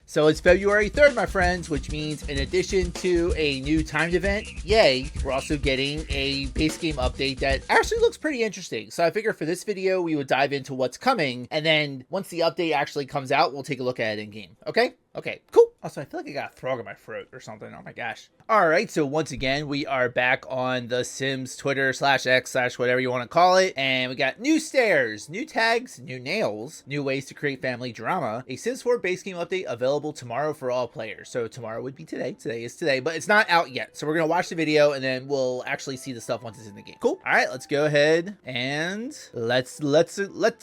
So it's February 3rd, my friends, which means in addition to a new timed event, yay, we're also getting a base game update that actually looks pretty interesting. So I figured for this video, we would dive into what's coming. And then once the update actually comes out, we'll take a look at it in game. Okay? Okay, cool. Also, I feel like I got a frog in my throat or something. Oh my gosh. All right, so once again, we are back on the Sims Twitter /X/ whatever you want to call it. And we got new stairs, new tags, new nails, new ways to create family drama, a Sims 4 base game update available tomorrow for all players. So tomorrow would be today. Today is today, but it's not out yet. So we're going to watch the video and then we'll actually see the stuff once it's in the game. Cool. All right, let's go ahead and let's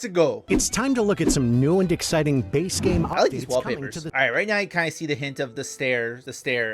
go. It's time to look at some new and exciting base game updates. I like these wallpapers. All right, right now you kind of see the hint of the stair.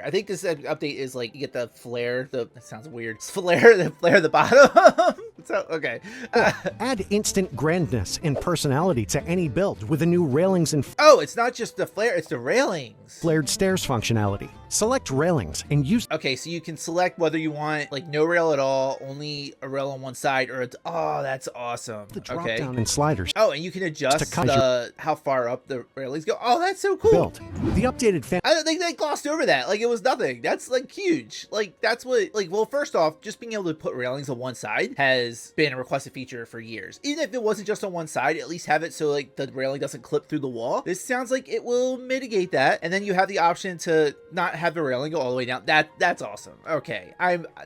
I think this update is like you get the flare. That sounds weird. Flare the bottom. So okay. Add instant grandness and personality to any build with the new railings and oh, it's not just the flare, it's the railings. Flared stairs functionality. Select railings and use. Okay, so you can select whether you want like no rail at all, only a rail on one side, or oh, that's awesome. The drop down and sliders. Oh, and you can adjust how far up the railings go. Oh, that's so cool. Build. The updated I don't think they glossed over that. Like it was nothing. That's like huge. Like that's what well, first off, just being able to put railings on one side has been a requested feature for years. Even if it wasn't just on one side, at least have it so like the railing doesn't clip through the wall. This sounds like it will mitigate that. And then you have the option to not have the railing go all the way down. That's awesome. Okay.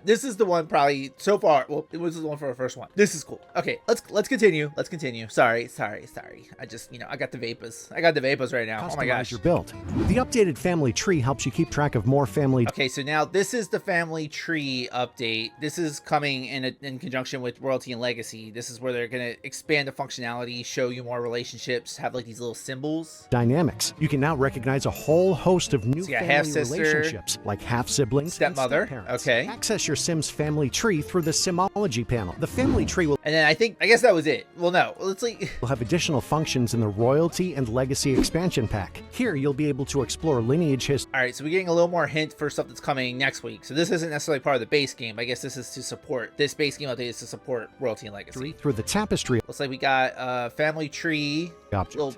This is the one probably so far. Well, it was the one for the first one. This is cool. Okay, let's continue. Let's continue. Sorry. I just, I got the vapors. I got the vapors right now. Customize oh my gosh. Your build. The updated family tree helps you keep track of more family. Okay, so now this is the family tree update. This is coming in conjunction with Royalty and Legacy. This is where they're going to expand the functionality, show you more relationships, have like these little symbols. Dynamics. You can now recognize a whole host of new family relationships, like half-siblings, stepmother. And step-parents. Okay. Access your Sims family tree through the Simology panel. The family tree will... And then I guess that was it. Well, no. Let's like... We'll have additional functions in the Royalty and Legacy expansion pack. Here, you'll be able to explore lineage history. All right, so we're getting a little more hint for stuff that's coming next week. So this isn't necessarily part of the base game. I guess this is to support... This base game update is to support Royalty and Legacy. Through the tapestry. Looks like we got family tree...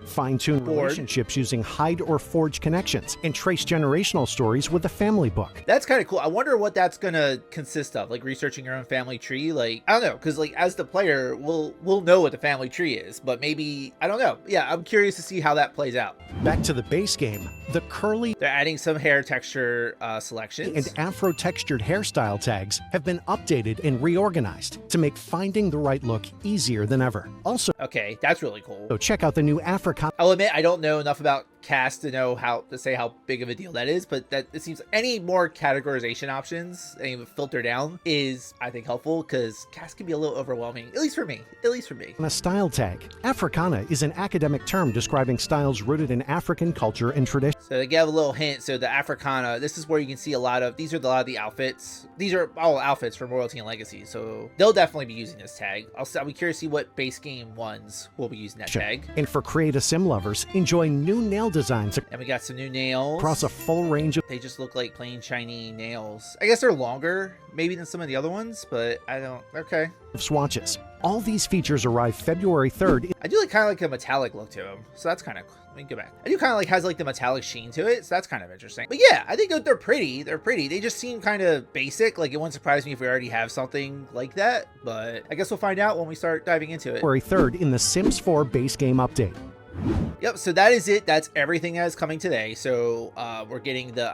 Fine-tune relationships using hide or forge connections and trace generational stories with the family book. That's kind of cool. I wonder what that's gonna consist of, like researching your own family tree. Like I don't know, because like as the player we'll know what the family tree is, but maybe I don't know. Yeah, I'm curious to see how that plays out. Back to the base game, the curly... They're adding some hair texture selections. And afro textured hairstyle tags have been updated and reorganized to make finding the right look easier than ever. Also, okay, that's really cool. So check out the new Africana. I'll admit I don't know enough about cast to know how to say how big of a deal that is, but that it seems any more categorization options and filter down is I think helpful, because cast can be a little overwhelming, at least for me. A style tag. Africana is an academic term describing styles rooted in African culture and tradition. So to give a little hint, so the Africana, this is where you can see a lot of lot of the outfits. These are all outfits from Royalty and Legacy, so they'll definitely be using this tag. I'll be curious to see what base game ones will be using that tag. And for creative sim lovers, enjoy new nail designs. And we got some new nails across a full range of... They just look like plain shiny nails. I guess they're longer maybe than some of the other ones, but I don't... Okay. Swatches. All these features arrive February 3rd. I do kind of like a metallic look to them, so that's kind of... Let me go back. I do kind of like has like the metallic sheen to it, so that's kind of interesting. But yeah, I think they're pretty. They're pretty. They just seem kind of basic. Like it wouldn't surprise me if we already have something like that, but I guess we'll find out when we start diving into it. February 3rd in the Sims 4 base game update. Yep, so that is it. That's everything that is coming today. So we're getting the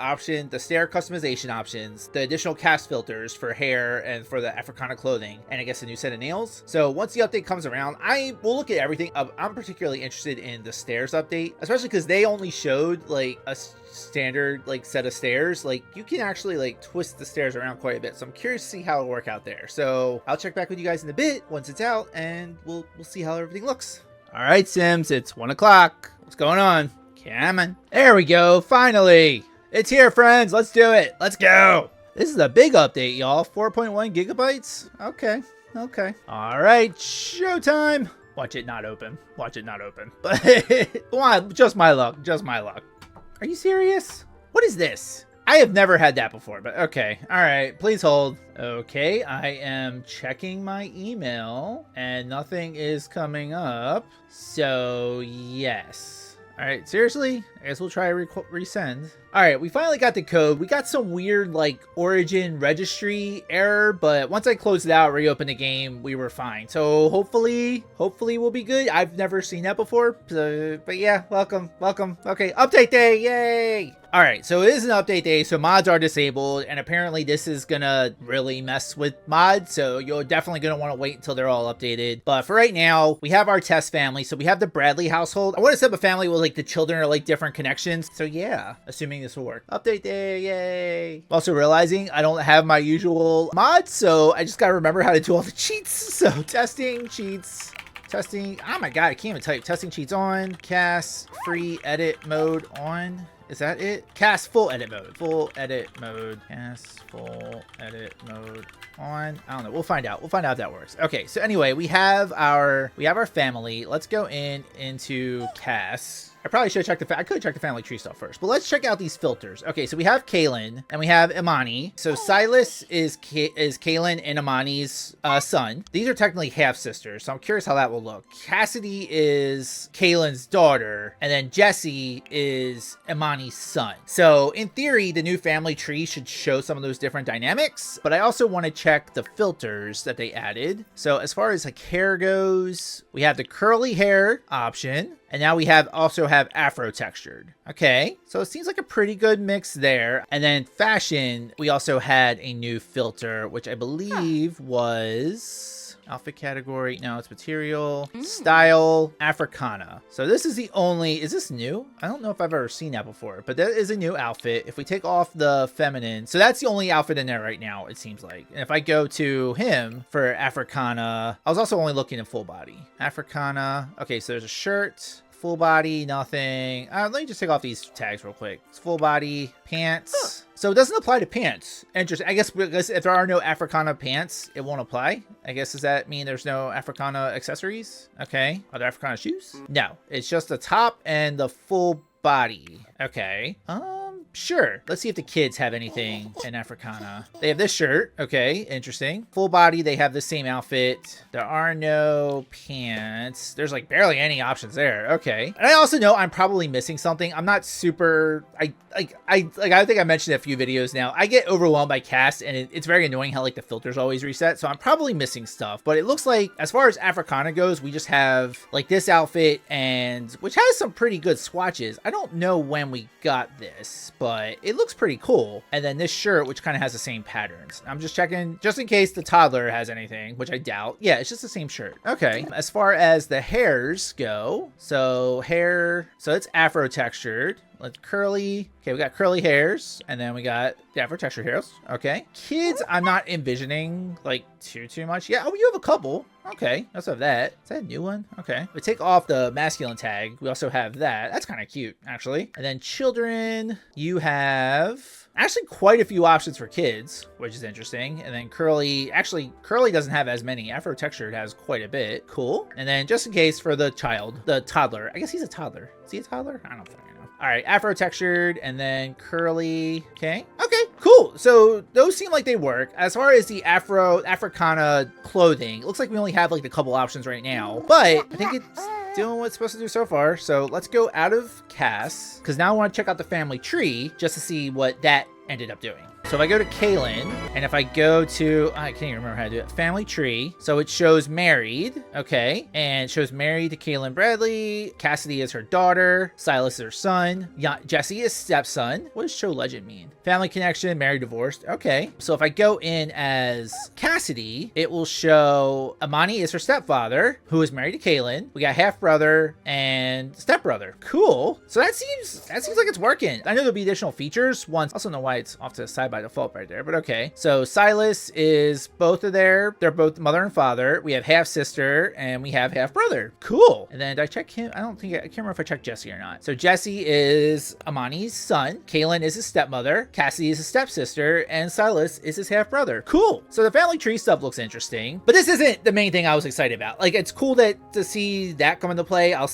stair customization options, the additional cast filters for hair and for the Africana clothing, and I guess a new set of nails. So once the update comes around, I will look at everything. I'm particularly interested in the stairs update, especially because they only showed like a standard like set of stairs. Like you can actually like twist the stairs around quite a bit. So I'm curious to see how it'll work out there. So I'll check back with you guys in a bit once it's out, and we'll see how everything looks. All right, Sims, it's 1 o'clock. What's going on? Come on. There we go. Finally. It's here, friends. Let's do it. Let's go. This is a big update, y'all. 4.1 gigabytes. Okay. All right. Showtime. Watch it not open. But come on. Just my luck. Are you serious? What is this? I have never had that before, but okay. All right, please hold. Okay, I am checking my email and nothing is coming up. So yes. All right, seriously? I guess we'll try resend. All right, we finally got the code. We got some weird like origin registry error, but once I closed it out, reopened the game, we were fine. So hopefully we'll be good. I've never seen that before, but yeah, welcome. Okay, update day, yay! All right, so it is an update day, so mods are disabled, and apparently this is gonna really mess with mods, so you're definitely gonna want to wait until they're all updated. But for right now, we have our test family, so we have the Bradley household. I want to set up a family where like the children are like different connections, so yeah, assuming this will work. Update day, yay! Also realizing I don't have my usual mods, so I just gotta remember how to do all the cheats. So testing, cheats, testing. Oh my god, I can't even type. Testing cheats on, cast, free edit mode on. Is that it? Cast full edit mode. Full edit mode. Cast full edit mode on. I don't know. We'll find out. We'll find out if that works. Okay. So anyway, we have our family. Let's go into cast. I probably should have checked I could check the family tree stuff first, but let's check out these filters. Okay, so we have Kaylin and we have Imani. So Silas is Kaylin and Imani's son. These are technically half sisters, so I'm curious how that will look. Cassidy is Kaylin's daughter, and then Jesse is Imani's son. So in theory, the new family tree should show some of those different dynamics, but I also want to check the filters that they added. So as far as like hair goes, we have the curly hair option. And now we also have afro textured. Okay, so it seems like a pretty good mix there. And then fashion, we also had a new filter, which I believe was outfit category. No, it's material, style, Africana. So this is the only, is this new? I don't know if I've ever seen that before, but that is a new outfit. If we take off the feminine, so that's the only outfit in there right now, it seems like. And if I go to him for Africana, I was also only looking at full body. Africana. Okay, so there's a shirt. Full body, nothing. Let me just take off these tags real quick. It's full body, pants. So it doesn't apply to pants. Interesting. I guess because if there are no Africana pants, it won't apply. I guess, does that mean there's no Africana accessories? Okay. Are there Africana shoes? No. It's just the top and the full body. Okay. Sure. Let's see if the kids have anything in Africana. They have this shirt. Okay, interesting. Full body, they have the same outfit. There are no pants. There's like barely any options there. Okay. And I also know I'm probably missing something. I'm not super... I think I mentioned a few videos now. I get overwhelmed by cast, and it's very annoying how like the filters always reset. So I'm probably missing stuff. But it looks like as far as Africana goes, we just have like this outfit, and which has some pretty good swatches. I don't know when we got this, but it looks pretty cool. And then this shirt, which kind of has the same patterns. I'm just checking just in case the toddler has anything, which I doubt. Yeah, it's just the same shirt. Okay. As far as the hairs go, so hair, so it's afro textured. Let's curly. Okay, we got curly hairs, and then we got the afro textured hairs. Okay. Kids, I'm not envisioning like too much. Yeah. Oh, you have a couple. Okay. I also have that. Is that a new one? Okay. We take off the masculine tag. We also have that. That's kind of cute, actually. And then children, you have actually quite a few options for kids, which is interesting. And then curly, actually curly doesn't have as many. Afro textured has quite a bit. Cool. And then just in case for the toddler, I guess he's a toddler. Is he a toddler? I don't think. All right, afro textured and then curly. Okay, cool. So those seem like they work. As far as the Africana clothing, it looks like we only have like a couple options right now, but I think it's doing what it's supposed to do so far. So let's go out of cast, because now I want to check out the family tree just to see what that ended up doing. So if I go to Kaylin, and if I go to, I can't even remember how to do it, family tree. So it shows married, okay, and it shows married to Kaylin Bradley. Cassidy is her daughter. Silas is her son. Jesse is stepson. What does show legend mean? Family connection, married, divorced. Okay. So if I go in as Cassidy, it will show Imani is her stepfather, who is married to Kaylin. We got half brother and stepbrother. Cool. So that seems like it's working. I know there'll be additional features once. I also know why it's off to the side by default right there, but okay. So Silas is they're both mother and father. We have half sister and we have half brother. Cool. And then did I check him? I can't remember if I checked Jesse or not. So Jesse is Imani's son. Kaylin is his stepmother. Cassidy is his stepsister, and Silas is his half brother. Cool. So the family tree stuff looks interesting, but this isn't the main thing I was excited about. Like, it's cool to see that come into play. I'll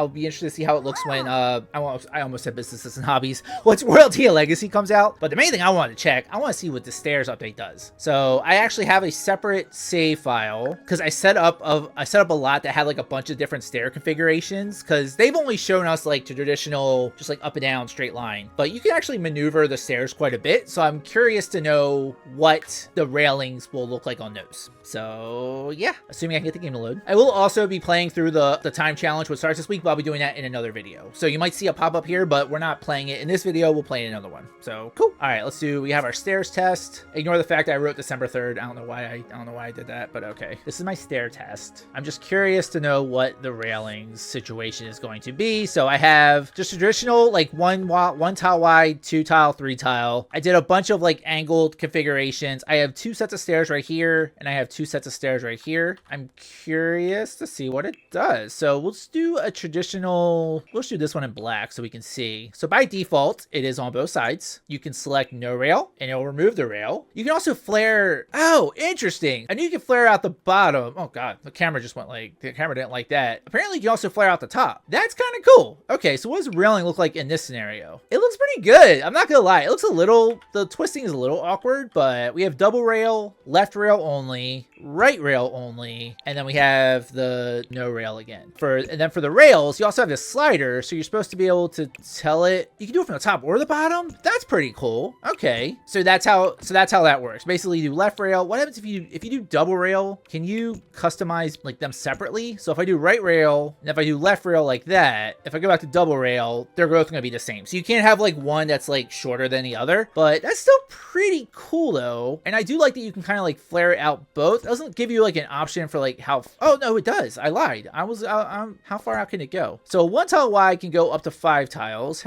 be interested to see how it looks when I almost said businesses and hobbies. What's Royalty and Legacy comes out? But the main thing I wanted to check check, I want to see what the stairs update does. So I actually have a separate save file because I set up a lot that had like a bunch of different stair configurations, because they've only shown us like traditional, just like up and down straight line, but you can actually maneuver the stairs quite a bit. So I'm curious to know what the railings will look like on those. So yeah, assuming I can get the game to load. I will also be playing through the time challenge, which starts this week, but I'll be doing that in another video. So you might see a pop up here, but we're not playing it in this video. We'll play in another one. So cool. All right, we have our stairs test. Ignore the fact that I wrote December 3rd. I don't know why I did that, but okay. This is my stair test. I'm just curious to know what the railings situation is going to be. So I have just traditional, like one tile wide, 2 tile, 3 tile. I did a bunch of like angled configurations. I have 2 sets of stairs right here, and I have 2 sets of stairs right here. I'm curious to see what it does. So we'll just do a traditional, we'll just do this one in black so we can see. So by default, it is on both sides. You can select no rail and it'll remove the rail. You can also flare. Oh, interesting. I knew you could flare out the bottom. Oh God, the camera didn't like that. Apparently you can also flare out the top. That's kind of cool. Okay, so what does railing look like in this scenario? It looks pretty good. I'm not gonna lie. It looks the twisting is a little awkward, but we have double rail, left rail only, right rail only, and then we have the no rail again. And then for the rails, you also have this slider, so you're supposed to be able to tell it. You can do it from the top or the bottom. That's pretty cool. Okay, so that's how that works. Basically, you do left rail. What happens if you do double rail? Can you customize like them separately? So if I do right rail and if I do left rail like that, if I go back to double rail, they're both gonna be the same. So you can't have like one that's like shorter than the other, but that's still pretty cool though. And I do like that you can kind of like flare it out both. It doesn't give you like an option for like how, oh no, it does. I lied. How far out can it go? So 1 tile wide can go up to 5 tiles.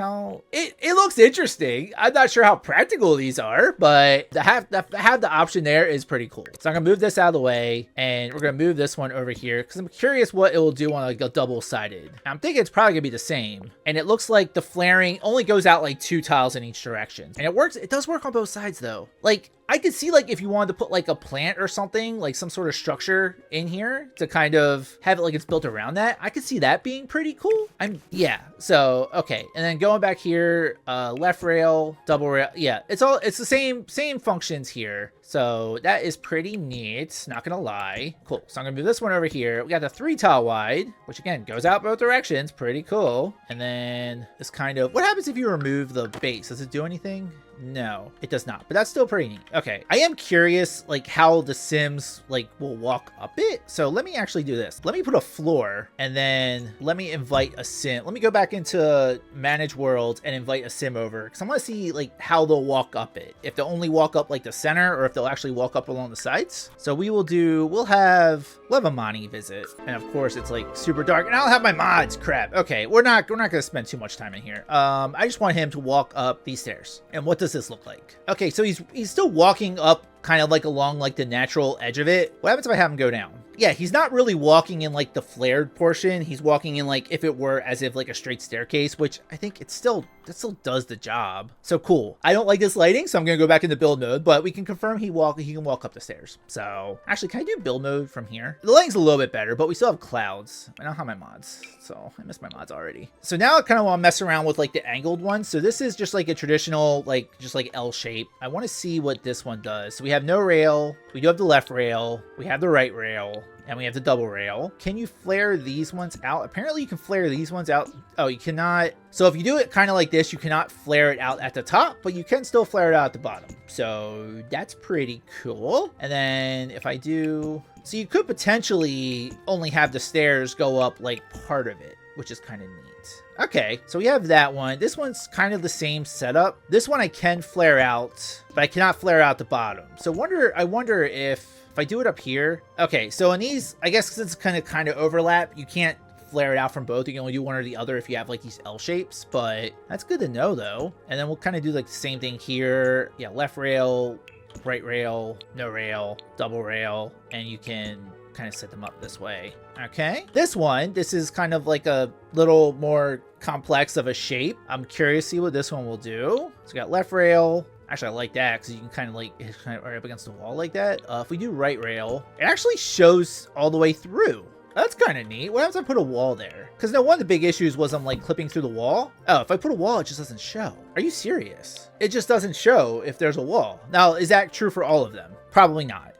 It looks interesting. I'm not sure how practical these are, but to have the option there is pretty cool. So I'm gonna move this out of the way and we're gonna move this one over here because I'm curious what it will do on like a double-sided. I'm thinking it's probably gonna be the same. And it looks like the flaring only goes out like 2 tiles in each direction. And it does work on both sides though. Like, I could see like if you wanted to put like a plant or something, like some sort of structure in here to kind of have it like it's built around that. I could see that being pretty cool. Yeah. So, okay. And then going back here, left rail, double rail. Yeah, it's the same functions here. So that is pretty neat. Not gonna lie. Cool. So I'm gonna move this one over here. We got the 3 tile wide, which again goes out both directions. Pretty cool. And then this kind of, what happens if you remove the base? Does it do anything? No, it does not, but that's still pretty neat. Okay, I am curious like how the Sims like will walk up it. So let me actually do this. Let me put a floor and then let me invite a Sim. Let me go back into manage world and invite a Sim over because I want to see like how they'll walk up it. If they'll only walk up like the center or if they'll actually walk up along the sides. So we'll have a Monty visit. And of course it's like super dark and I don't have my mods. Crap. Okay, we're not gonna spend too much time in here. I just want him to walk up these stairs. And what does this look like? Okay, so he's still walking up kind of like along like the natural edge of it. What happens if I have him go down? Yeah, he's not really walking in like the flared portion. He's walking in like if it were as if like a straight staircase, which I think that still does the job. So cool. I don't like this lighting, so I'm gonna go back into build mode, but we can confirm he can walk up the stairs. So actually, can I do build mode from here? The lighting's a little bit better, but we still have clouds. I don't have my mods, so I missed my mods already. So now I kind of want to mess around with like the angled one. So this is just like a traditional, like just like L shape. I want to see what this one does. So we have no rail. We do have the left rail. We have the right rail. And we have the double rail. Can you flare these ones out? Apparently you can flare these ones out. Oh, you cannot. So if you do it kind of like this, you cannot flare it out at the top, but you can still flare it out at the bottom. So that's pretty cool. And then if I do, so you could potentially only have the stairs go up like part of it, which is kind of neat. Okay, so we have that one. This one's kind of the same setup. This one I can flare out, but I cannot flare out the bottom. So I wonder if I do it up here. Okay, so in these, I guess since it's kind of overlap, you can't flare it out from both. You can only do one or the other if you have like these L shapes, but that's good to know though. And then we'll kind of do like the same thing here. Yeah, left rail, right rail, no rail, double rail, and you can kind of set them up this way. Okay, this is kind of like a little more complex of a shape. I'm curious to see what this one will do. So we got left rail. Actually, I like that because you can kind of like right up against the wall like that. If we do right rail, it actually shows all the way through. That's kind of neat. What happens if I put a wall there? Because no, one of the big issues was I'm like clipping through the wall. Oh, if I put a wall, it just doesn't show. Are you serious? It just doesn't show if there's a wall. Now, is that true for all of them? Probably not.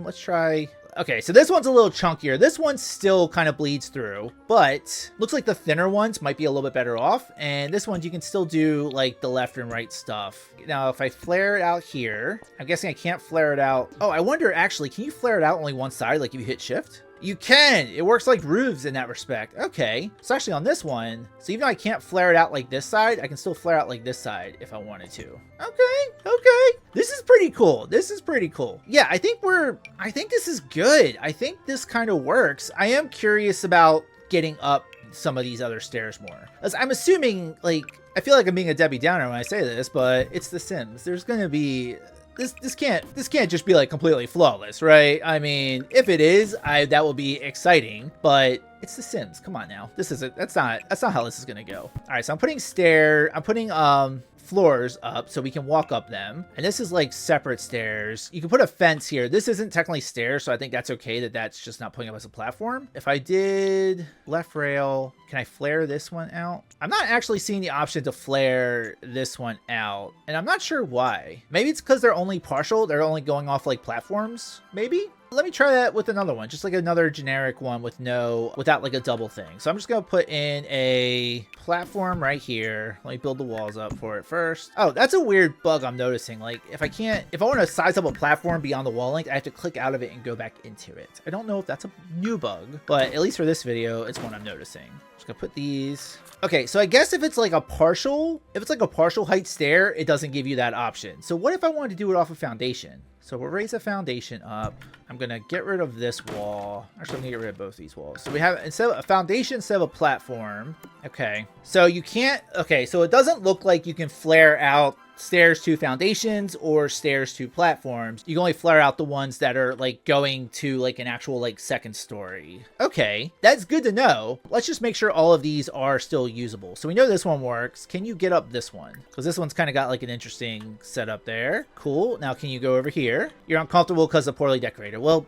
Let's try... Okay, so this one's a little chunkier. This one still kind of bleeds through, but looks like the thinner ones might be a little bit better off. And this one, you can still do like the left and right stuff. Now, if I flare it out here, I'm guessing I can't flare it out. Oh, I wonder actually, can you flare it out only one side? Like if you hit shift? You can. It works like roofs in that respect. Okay. So actually on this one, so even though I can't flare it out like this side, I can still flare out like this side if I wanted to. Okay. This is pretty cool. This is pretty cool. Yeah, I think this is good. I think this kind of works. I am curious about getting up some of these other stairs more. As I'm assuming, like, I feel like I'm being a Debbie Downer when I say this, but it's The Sims. There's gonna be... This can't just be like completely flawless, right? I mean, if it is, that will be exciting, but it's The Sims. Come on now. That's not how this is gonna go. All right, so I'm putting floors up so we can walk up them, and this is like separate stairs. You can put a fence here. This isn't technically stairs, so I think that's okay that that's just not putting up as a platform. If I did left rail, can I flare this one out? I'm not actually seeing the option to flare this one out, and I'm not sure why. Maybe it's because they're only partial. They're only going off like platforms, maybe? Let me try that with another one, just like another generic one without like a double thing. So I'm just gonna put in a platform right here. Let me build the walls up for it first. Oh, that's a weird bug I'm noticing. Like if I want to size up a platform beyond the wall length, I have to click out of it and go back into it. I don't know if that's a new bug, but at least for this video, it's one I'm noticing. Just gonna put these. Okay, so I guess if it's like a partial height stair, it doesn't give you that option. So what if I wanted to do it off a foundation? So we'll raise the foundation up. I'm gonna get rid of this wall. Actually, I'm gonna get rid of both these walls. So we have instead of a foundation instead of a platform. Okay, so you can't. Okay, so it doesn't look like you can flare out stairs to foundations or stairs to platforms. You can only flare out the ones that are like going to like an actual like second story. Okay, that's good to know. Let's just make sure all of these are still usable. So we know this one works. Can you get up this one? Because this one's kind of got like an interesting setup there. Cool. Now can you go over here? You're uncomfortable because of poorly decorated. Well,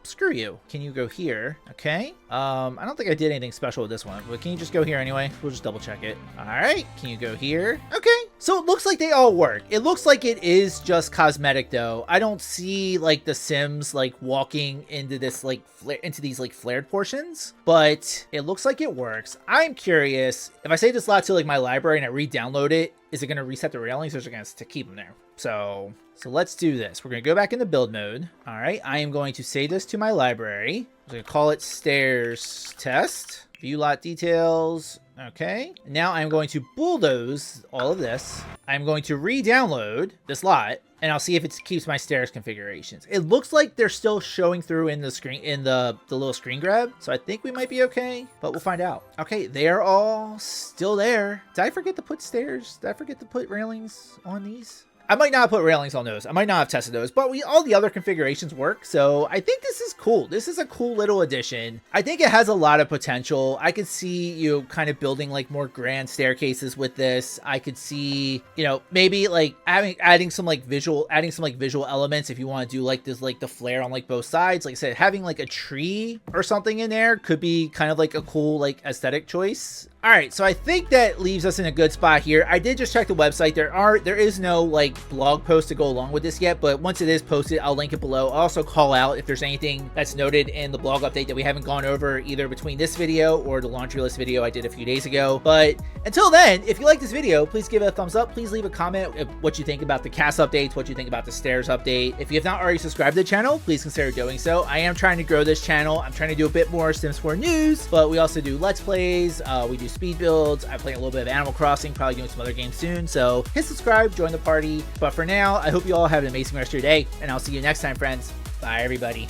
screw you. Can you go here? Okay. I don't think I did anything special with this one, but can you just go here anyway? We'll just double check it. All right. Can you go here? Okay. So it looks like they all work. It looks like it is just cosmetic though. I don't see like the Sims like walking into this like into these like flared portions, but it looks like it works. I'm curious if I save this lot to like my library and I re-download it, is it going to reset the railings or is it going to keep them there? So let's do this. We're going to go back into build mode. All right. I am going to save this to my library. I'm going to call it stairs test. View lot details. Okay. Now I'm going to bulldoze all of this. I'm going to re-download this lot and I'll see if it keeps my stairs configurations. It looks like they're still showing through in the screen, in the little screen grab. So I think we might be okay, but we'll find out. Okay. They are all still there. Did I forget to put stairs? Did I forget to put railings on these? I might not put railings on those. I might not have tested those, but all the other configurations work. So I think this is cool. This is a cool little addition. I think it has a lot of potential. I could see you kind of building like more grand staircases with this. I could see, you know, maybe like adding some visual elements if you want to do like this, like the flare on like both sides. Like I said, having like a tree or something in there could be kind of like a cool like aesthetic choice. All right, so I think that leaves us in a good spot here. I did just check the website. There is no like blog post to go along with this yet, but once it is posted, I'll link it below. I'll also call out if there's anything that's noted in the blog update that we haven't gone over either between this video or the laundry list video I did a few days ago. But until then, if you like this video, please give it a thumbs up. Please leave a comment of what you think about the cast updates, what you think about the stairs update. If you have not already subscribed to the channel, please consider doing so. I am trying to grow this channel. I'm trying to do a bit more Sims 4 news, but we also do Let's Plays. We do speed builds. I play a little bit of Animal Crossing, probably doing some other games soon. So hit subscribe, join the party. But for now, I hope you all have an amazing rest of your day, and I'll see you next time, friends. Bye, everybody.